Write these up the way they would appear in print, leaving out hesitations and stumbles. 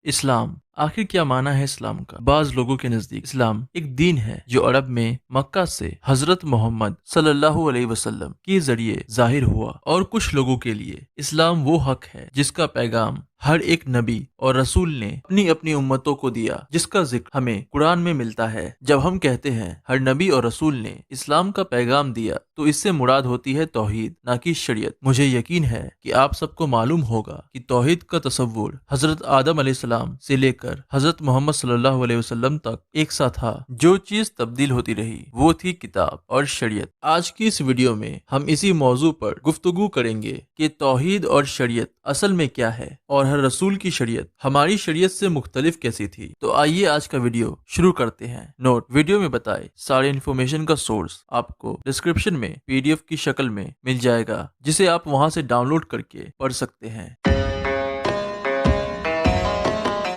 इस्लाम आखिर क्या माना है इस्लाम का? बाज लोगों के नजदीक इस्लाम एक दीन है जो अरब में मक्का से हजरत मोहम्मद सल्लल्लाहु अलैहि वसल्लम के जरिए जाहिर हुआ, और कुछ लोगों के लिए इस्लाम वो हक है जिसका पैगाम हर एक नबी और रसूल ने अपनी अपनी उम्मतों को दिया, जिसका जिक्र हमें कुरान में मिलता है। जब हम कहते हैं हर नबी और रसूल ने इस्लाम का पैगाम दिया, तो इससे मुराद होती है तौहीद, ना कि शरीयत। मुझे यकीन है कि आप सबको मालूम होगा कि तौहीद का तसव्वुर हजरत आदम अलैहिस्सलाम से लेकर हजरत मोहम्मद सल्लल्लाहु अलैहि वसल्लम तक एक सा था। जो चीज तब्दील होती रही वो थी किताब और शरीयत। आज की इस वीडियो में हम इसी मौजू पर गुफ्तगू करेंगे कि तौहीद और शरीयत असल में क्या है, और हर रसूल की शरीयत हमारी शरीयत से मुख्तलिफ कैसी थी। तो आइए आज का वीडियो शुरू करते हैं। नोट: वीडियो में बताए सारे इन्फॉर्मेशन का सोर्स आपको डिस्क्रिप्शन में पीडीएफ की शक्ल में मिल जाएगा, जिसे आप वहां से डाउनलोड करके पढ़ सकते हैं।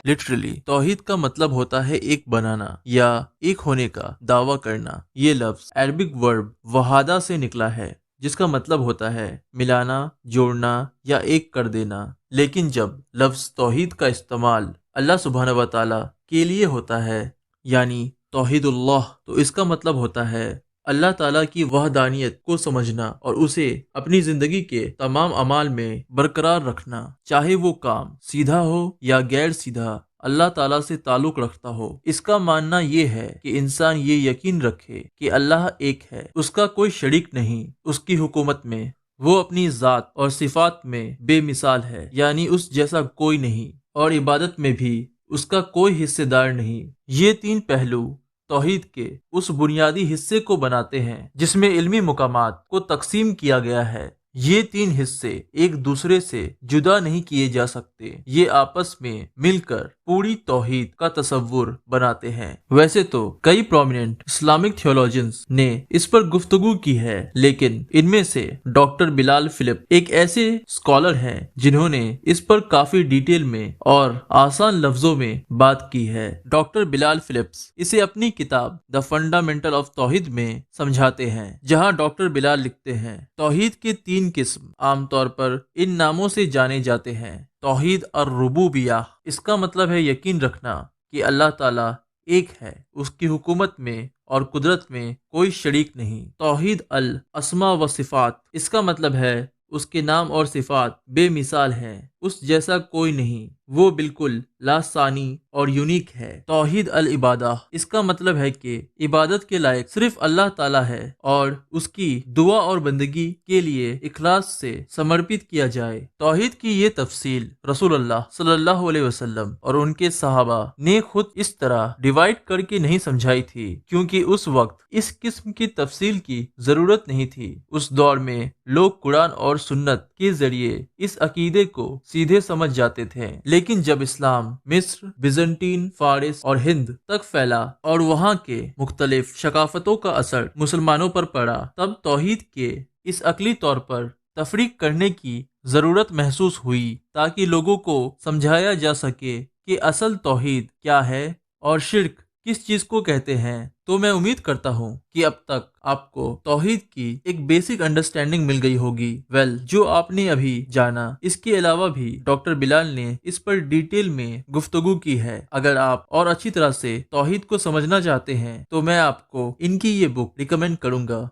लिटरली तौहीद का मतलब होता है एक बनाना या एक होने का दावा करना। ये लफ्ज अरबिक वर्ब वहादा से निकला है, जिसका मतलब होता है मिलाना, जोड़ना या एक कर देना। लेकिन जब लफ्ज तौहीद का इस्तेमाल अल्लाह सुब्हानहू व तआला के लिए होता है, यानी तौहीदुल्लाह, तो इसका मतलब होता है अल्लाह ताला की वहदानियत को समझना और उसे अपनी जिंदगी के तमाम अमाल में बरकरार रखना, चाहे वो काम सीधा हो या गैर सीधा अल्लाह ताला से ताल्लुक रखता हो। इसका मानना ये है कि इंसान ये यकीन रखे कि अल्लाह एक है, उसका कोई शरीक नहीं, उसकी हुकूमत में वो अपनी जात और सिफात में बेमिसाल है, यानी उस जैसा कोई नहीं, और इबादत में भी उसका कोई हिस्सेदार नहीं। ये तीन पहलू तौहीद के उस बुनियादी हिस्से को बनाते हैं जिसमें इल्मी मुकामात को तकसीम किया गया है। ये तीन हिस्से एक दूसरे से जुदा नहीं किए जा सकते, ये आपस में मिलकर पूरी तौहीद का तसव्वुर बनाते हैं। वैसे तो कई प्रोमिनेंट इस्लामिक थियोलॉजियंस ने इस पर गुफ्तगू की है, लेकिन इनमें से डॉक्टर बिलाल फिलिप एक ऐसे स्कॉलर हैं जिन्होंने इस पर काफी डिटेल में और आसान लफ्जों में बात की है। डॉक्टर बिलाल फिलिप्स इसे अपनी किताब द फंडामेंटल ऑफ तौहीद में समझाते हैं, जहां डॉक्टर बिलाल लिखते हैं, तौहीद के तीन किस्म आमतौर पर इन नामों से जाने जाते हैं। तौहीद और-रुबूबिय्याह, इसका मतलब है यकीन रखना कि अल्लाह ताला एक है, उसकी हुकूमत में और कुदरत में कोई शरीक नहीं। तौहीद अल-अस्मा व सिफात, इसका मतलब है उसके नाम और सिफात बेमिसाल हैं, उस जैसा कोई नहीं, वो बिल्कुल लासानी और यूनिक है। तौहीद अल-इबादा, इसका मतलब है कि इबादत के लायक सिर्फ अल्लाह ताला है और उसकी दुआ और बंदगी के लिए इखलास से समर्पित किया जाए। तौहीद की ये तफसील रसूलुल्लाह सल्लल्लाहु अलैहि वसल्लम और उनके सहाबा ने खुद इस तरह डिवाइड करके नहीं समझाई थी, क्योंकि उस वक्त इस किस्म की तफसील की जरूरत नहीं थी। उस दौर में लोग कुरान और सुन्नत के जरिए इस अकीदे को सीधे समझ जाते थे। लेकिन जब इस्लाम मिस्र, बिजंटीन, फारिस और हिंद तक फैला और वहाँ के मुख्तलिफ शकाफतों का असर मुसलमानों पर पड़ा, तब तौहीद के इस अकली तौर पर तफरीक करने की जरूरत महसूस हुई, ताकि लोगों को समझाया जा सके कि असल तौहीद क्या है और शिर्क किस चीज को कहते हैं। तो मैं उम्मीद करता हूँ कि अब तक आपको तौहीद की एक बेसिक अंडरस्टैंडिंग मिल गई होगी। जो आपने अभी जाना, इसके अलावा भी डॉक्टर बिलाल ने इस पर डिटेल में गुफ्तगू की है। अगर आप और अच्छी तरह से तौहीद को समझना चाहते हैं तो मैं आपको इनकी ये बुक रिकमेंड करूंगा।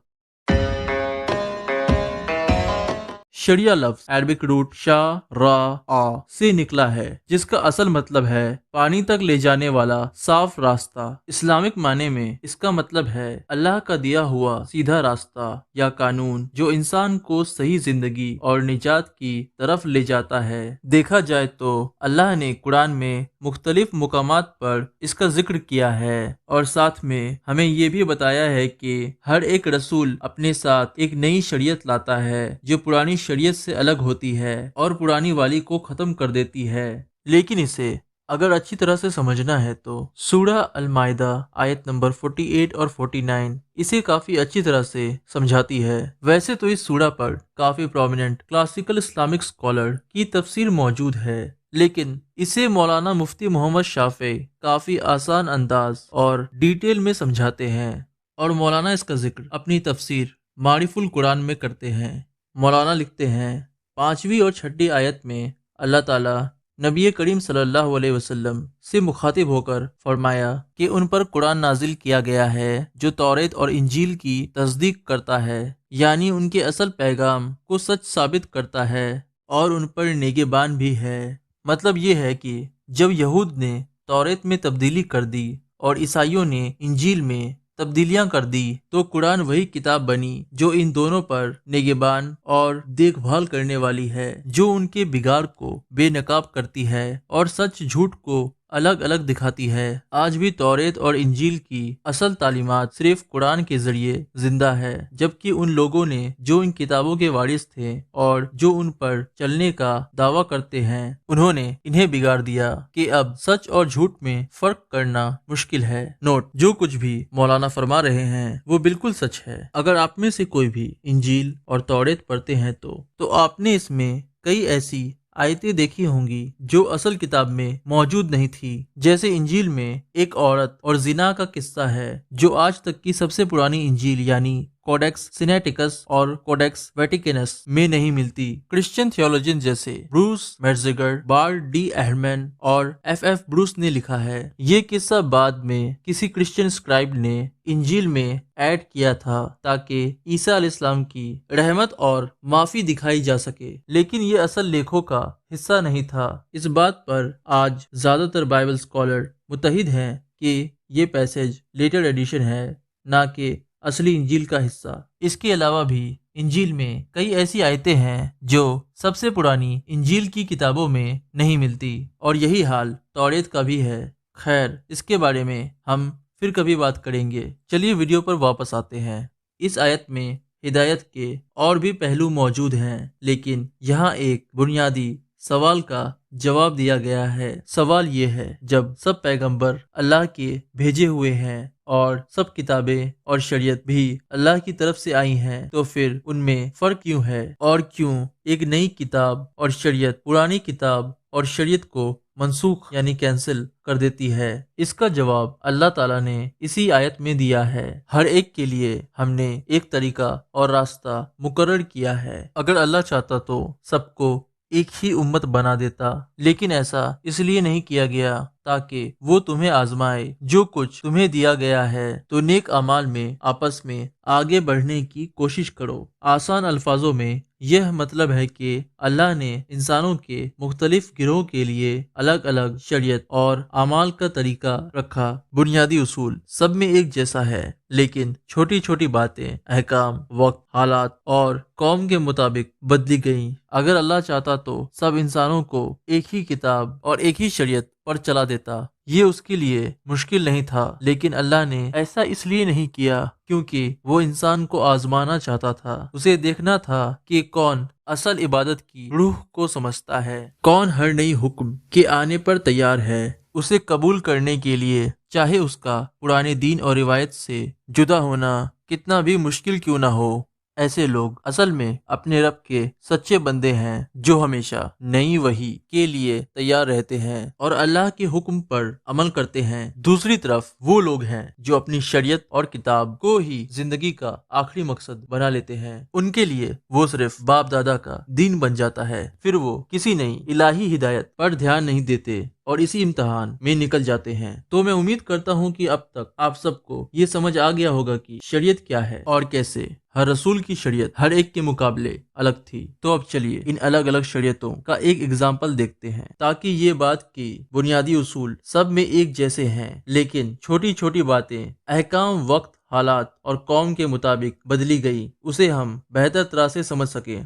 शरिया लफ्ज अरबिक रूट शा रा आ से निकला है, जिसका असल मतलब है पानी तक ले जाने वाला साफ रास्ता। इस्लामिक माने में इसका मतलब है अल्लाह का दिया हुआ सीधा रास्ता या कानून, जो इंसान को सही जिंदगी और निजात की तरफ ले जाता है। देखा जाए तो अल्लाह ने कुरान में मुख्तलिफ मुकामात पर इसका जिक्र किया है, और साथ में हमें ये भी बताया है कि हर एक रसूल अपने साथ एक नई शरीयत लाता है, जो पुरानी शरीयत से अलग होती है और पुरानी वाली को खत्म कर देती है। लेकिन इसे अगर अच्छी तरह से समझना है तो सूरह अल-माइदा आयत नंबर 48 और 49 इसे काफी अच्छी तरह से समझाती है। वैसे तो इस सूरह पर काफी प्रोमिनेंट क्लासिकल इस्लामिक स्कॉलर की तफसीर मौजूद है, लेकिन इसे मौलाना मुफ्ती मोहम्मद शाफी काफी आसान अंदाज और डिटेल में समझाते हैं, और मौलाना इसका जिक्र अपनी तफसीर मारिफुल कुरान में करते हैं। मौलाना लिखते हैं, 5वीं और 6ठी आयत में अल्लाह ताला نبی کریم صلی اللہ علیہ وسلم سے مخاطب ہو کر فرمایا کہ ان پر قرآن نازل کیا گیا ہے جو توریت اور انجیل کی تصدیق کرتا ہے، یعنی ان کے اصل پیغام کو سچ ثابت کرتا ہے اور ان پر نگہبان بھی ہے۔ مطلب یہ ہے کہ جب یہود نے توریت میں تبدیلی کر دی اور عیسائیوں نے انجیل میں تبدیلیاں کر دی تو قرآن وہی کتاب بنی جو ان دونوں پر نگہبان اور دیکھ بھال کرنے والی ہے، جو ان کے بگاڑ کو بے نقاب کرتی ہے اور سچ جھوٹ کو الگ الگ دکھاتی ہے۔ آج بھی توریت اور انجیل کی اصل تعلیمات صرف قرآن کے ذریعے زندہ ہے، جبکہ ان لوگوں نے جو ان کتابوں کے وارث تھے اور جو ان پر چلنے کا دعویٰ کرتے ہیں، انہوں نے انہیں بگاڑ دیا کہ اب سچ اور جھوٹ میں فرق کرنا مشکل ہے۔ نوٹ: جو کچھ بھی مولانا فرما رہے ہیں وہ بالکل سچ ہے۔ اگر آپ میں سے کوئی بھی انجیل اور توریت پڑھتے ہیں تو آپ نے اس میں کئی ایسی آیتیں دیکھی ہوں گی جو اصل کتاب میں موجود نہیں تھی، جیسے انجیل میں ایک عورت اور زنا کا قصہ ہے جو آج تک کی سب سے پرانی انجیل یعنی کوڈیکس سینیٹیکس اور کوڈیکس ویٹیکنس میں نہیں ملتی۔ کرسچین تھیولوجین جیسے بروس میٹزگر، بار ڈی اہرمن اور ایف بروس نے لکھا ہے۔ یہ قصہ بعد میں کسی کرسچین اسکرائب نے انجیل میں ایڈ کیا تھا تاکہ عیسیٰ علیہ السلام کی رحمت اور معافی دکھائی جا سکے، لیکن یہ اصل لیکھوں کا حصہ نہیں تھا۔ اس بات پر آج زیادہ تر بائبل اسکالر متحد ہیں کہ یہ پیسج لیٹر ایڈیشن ہے، نہ کہ اصلی انجیل کا حصہ۔ اس کے علاوہ بھی انجیل میں کئی ایسی آیتیں ہیں جو سب سے پرانی انجیل کی کتابوں میں نہیں ملتی، اور یہی حال توریت کا بھی ہے۔ خیر، اس کے بارے میں ہم پھر کبھی بات کریں گے۔ چلیے ویڈیو پر واپس آتے ہیں۔ اس آیت میں ہدایت کے اور بھی پہلو موجود ہیں، لیکن یہاں ایک بنیادی سوال کا جواب دیا گیا ہے۔ سوال یہ ہے، جب سب پیغمبر اللہ کے بھیجے ہوئے ہیں اور سب کتابیں اور شریعت بھی اللہ کی طرف سے آئی ہیں، تو پھر ان میں فرق کیوں ہے، اور کیوں ایک نئی کتاب اور شریعت پرانی کتاب اور شریعت کو منسوخ یعنی کینسل کر دیتی ہے؟ اس کا جواب اللہ تعالیٰ نے اسی آیت میں دیا ہے۔ ہر ایک کے لیے ہم نے ایک طریقہ اور راستہ مقرر کیا ہے۔ اگر اللہ چاہتا تو سب کو ایک ہی امت بنا دیتا، لیکن ایسا اس لیے نہیں کیا گیا تاکہ وہ تمہیں آزمائے۔ جو کچھ تمہیں دیا گیا ہے تو نیک اعمال میں آپس میں آگے بڑھنے کی کوشش کرو۔ آسان الفاظوں میں یہ مطلب ہے کہ اللہ نے انسانوں کے مختلف گروہوں کے لیے الگ الگ شریعت اور اعمال کا طریقہ رکھا۔ بنیادی اصول سب میں ایک جیسا ہے، لیکن چھوٹی چھوٹی باتیں، احکام، وقت، حالات اور قوم کے مطابق بدلی گئیں۔ اگر اللہ چاہتا تو سب انسانوں کو ایک ہی کتاب اور ایک ہی شریعت پر چلا دیتا۔ یہ اس کے لیے مشکل نہیں تھا، لیکن اللہ نے ایسا اس لیے نہیں کیا کیونکہ وہ انسان کو آزمانا چاہتا تھا۔ اسے دیکھنا تھا کہ کون اصل عبادت کی روح کو سمجھتا ہے، کون ہر نئی حکم کے آنے پر تیار ہے اسے قبول کرنے کے لیے، چاہے اس کا پرانے دین اور روایت سے جدا ہونا کتنا بھی مشکل کیوں نہ ہو۔ ایسے لوگ اصل میں اپنے رب کے سچے بندے ہیں جو ہمیشہ نئی وحی کے لیے تیار رہتے ہیں اور اللہ کے حکم پر عمل کرتے ہیں۔ دوسری طرف وہ لوگ ہیں جو اپنی شریعت اور کتاب کو ہی زندگی کا آخری مقصد بنا لیتے ہیں۔ ان کے لیے وہ صرف باپ دادا کا دین بن جاتا ہے، پھر وہ کسی نئی الہی ہدایت پر دھیان نہیں دیتے اور اسی امتحان میں نکل جاتے ہیں۔ تو میں امید کرتا ہوں کہ اب تک آپ سب کو یہ سمجھ آ گیا ہوگا کہ شریعت کیا ہے اور کیسے ہر رسول کی شریعت ہر ایک کے مقابلے الگ تھی۔ تو اب چلیے ان الگ الگ شریعتوں کا ایک اگزامپل دیکھتے ہیں تاکہ یہ بات کہ بنیادی اصول سب میں ایک جیسے ہیں، لیکن چھوٹی چھوٹی باتیں، احکام، وقت، حالات اور قوم کے مطابق بدلی گئی، اسے ہم بہتر طرح سے سمجھ سکیں۔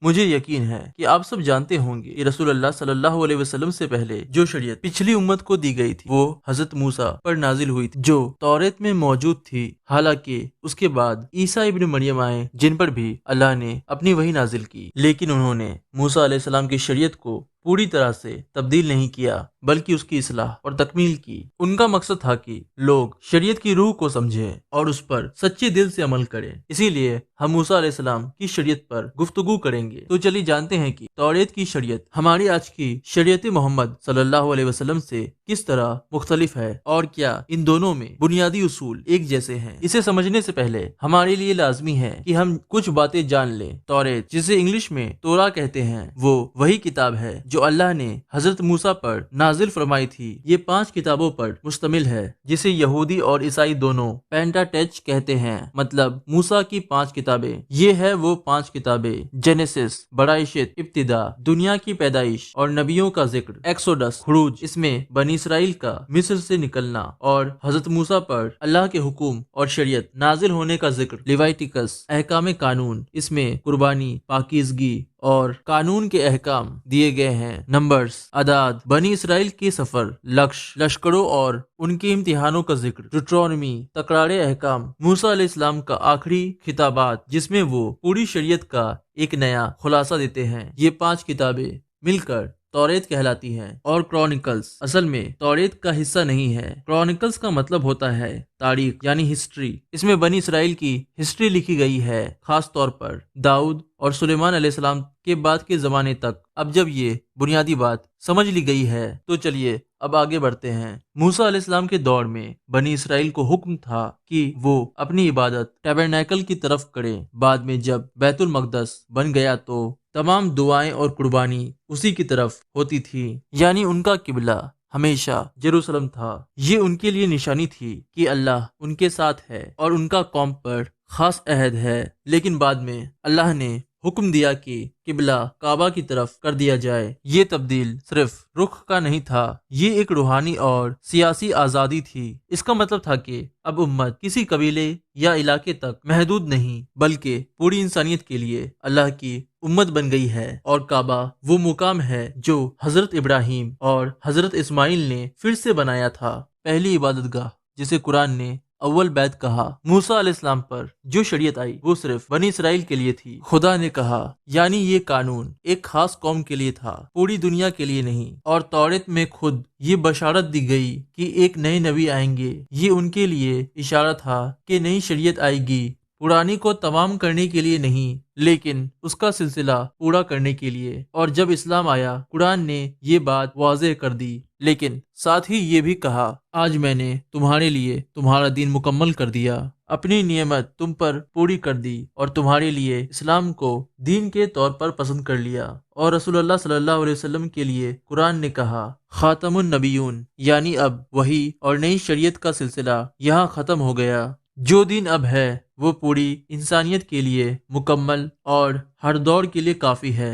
مجھے یقین ہے کہ آپ سب جانتے ہوں گے کہ رسول اللہ صلی اللہ علیہ وسلم سے پہلے جو شریعت پچھلی امت کو دی گئی تھی وہ حضرت موسیٰ پر نازل ہوئی تھی، جو توریت میں موجود تھی۔ حالانکہ اس کے بعد عیسیٰ ابن مریم آئے جن پر بھی اللہ نے اپنی وحی نازل کی، لیکن انہوں نے موسیٰ علیہ السلام کی شریعت کو पूरी तरह से तब्दील नहीं किया बल्कि उसकी इस्लाह और तकमील की। उनका मकसद था कि लोग शरीयत की रूह को समझें और उस पर सच्चे दिल से अमल करें। इसीलिए हम मूसा अलैहिस्सलाम की शरीयत पर गुफ्तगू करेंगे। तो चलिए जानते हैं कि तौरेत की शरीयत हमारी आज की शरीयत मोहम्मद सल्लल्लाहु अलैहि वसल्लम से किस तरह मुख्तलिफ है और क्या इन दोनों में बुनियादी उसूल एक जैसे हैं। इसे समझने से पहले हमारे लिए लाजमी है कि हम कुछ बातें जान लें। तौरेत, जिसे इंग्लिश में तोरा कहते हैं, वो वही किताब है जो अल्लाह ने हजरत मूसा पर नाजिल फरमाई थी। ये 5 किताबों पर मुश्तमिल है, जिसे यहूदी और ईसाई दोनों पेंटाटेच कहते हैं, मतलब मूसा की 5 किताबें। ये है वो 5 किताबें जेनेसिस, बराइशित, इब्तिदा, दुनिया की पैदाइश और नबियों का जिक्र, एक्सोडस, खुरूज, इसमें बनी इसराइल का मिस्र से निकलना और हजरत मूसा पर अल्लाह के हुक्म और शरीयत नाजिल होने का जिक्र, लिवाइटिकस, अहकाम कानून, इसमें कुर्बानी, पाकीज़गी और कानून के अहकाम दिए गए हैं। नंबर्स, अदाद, बनी इसराइल के सफर, लक्ष्य, लश्करों और उनके इम्तिहानों का जिक्र, ड्यूटरोनॉमी, तकरारे अहकाम, मूसा अलैहिस्सलाम का आखिरी खिताबात जिसमें वो पूरी शरीयत का एक नया खुलासा देते हैं। ये 5 किताबें मिलकर तौरेत कहलाती हैं। और क्रॉनिकल्स असल में तौरेत का हिस्सा नहीं है। क्रॉनिकल्स का मतलब होता है तारीख यानी हिस्ट्री। इसमें बनी इसराइल की हिस्ट्री लिखी गई है, खास तौर पर दाऊद और सुलेमान अलैहिस्सलाम के बाद के जमाने तक। अब जब ये बुनियादी बात समझ ली गई है तो चलिए अब आगे बढ़ते हैं। मूसा अलैहिस्सलाम के दौर में बनी इसराइल को हुक्म था कि वो अपनी इबादत टैबरनेकल की तरफ करें। बाद में जब बैतुल मकदस बन गया तो तमाम दुआएं और कुर्बानी उसी की तरफ होती थी, यानी उनका किबला हमेशा जेरूसलम था। ये उनके लिए निशानी थी कि अल्लाह उनके साथ है और उनका कौम पर खास अहद है। लेकिन बाद में अल्लाह ने हुक्म दिया कि किबला काबा की तरफ कर दिया जाए। ये तब्दील सिर्फ रुख का नहीं था, ये एक रूहानी और सियासी आजादी थी। इसका मतलब था कि अब उम्मत किसी कबीले या इलाके तक महदूद नहीं बल्कि पूरी इंसानियत के लिए अल्लाह की उम्मत बन गई है। और काबा वो मुकाम है जो हजरत इब्राहिम और हजरत इस्माइल ने फिर से बनाया था, पहली इबादतगाह जिसे कुरान ने अव्वल बैत कहा। मूसा अलैहिस्सलाम पर जो शरीयत आई वो सिर्फ बनी इसराइल के लिए थी। खुदा ने कहा, यानी ये कानून एक खास कौम के लिए था, पूरी दुनिया के लिए नहीं। और तौरेत में खुद ये बशारत दी गई कि एक नए नबी आएंगे। ये उनके लिए इशारा था कि नई शरीयत आएगी, पुरानी को तमाम करने के लिए नहीं लेकिन उसका सिलसिला पूरा करने के लिए। और जब इस्लाम आया कुरान ने ये बात वाज़ेह कर दी, लेकिन साथ ही ये भी कहा, आज मैंने तुम्हारे लिए तुम्हारा दीन मुकम्मल कर दिया, अपनी नियमत तुम पर पूरी कर दी और तुम्हारे लिए इस्लाम को दीन के तौर पर पसंद कर लिया। और रसूलुल्लाह सल्लल्लाहु अलैहि वसल्लम के लिए कुरान ने कहा, खातमुन नबियून, यानी अब वही और नई शरीयत का सिलसिला यहाँ खत्म हो गया। जो दिन अब है वो पूरी इंसानियत के लिए मुकम्मल और हर दौर के लिए काफ़ी है।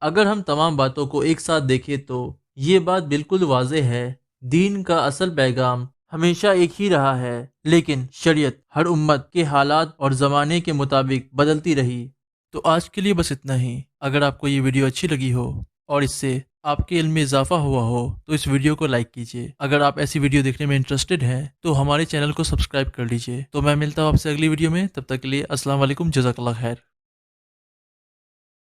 अगर हम तमाम बातों को एक साथ देखें तो ये बात बिल्कुल वाज़ेह है, दीन का असल पैगाम हमेशा एक ही रहा है, लेकिन शरीयत हर उम्मत के हालात और ज़माने के मुताबिक बदलती रही। तो आज के लिए बस इतना ही। अगर आपको ये वीडियो अच्छी लगी हो और इससे आपके इल्म में इजाफा हुआ हो तो इस वीडियो को लाइक कीजिए। अगर आप ऐसी वीडियो देखने में इंटरेस्टेड हैं तो हमारे चैनल को सब्सक्राइब कर लीजिए। तो मैं मिलता हूँ आपसे अगली वीडियो में, तब तक के लिए अस्सलाम वालेकुम, जज़ाकल्लाह खैर।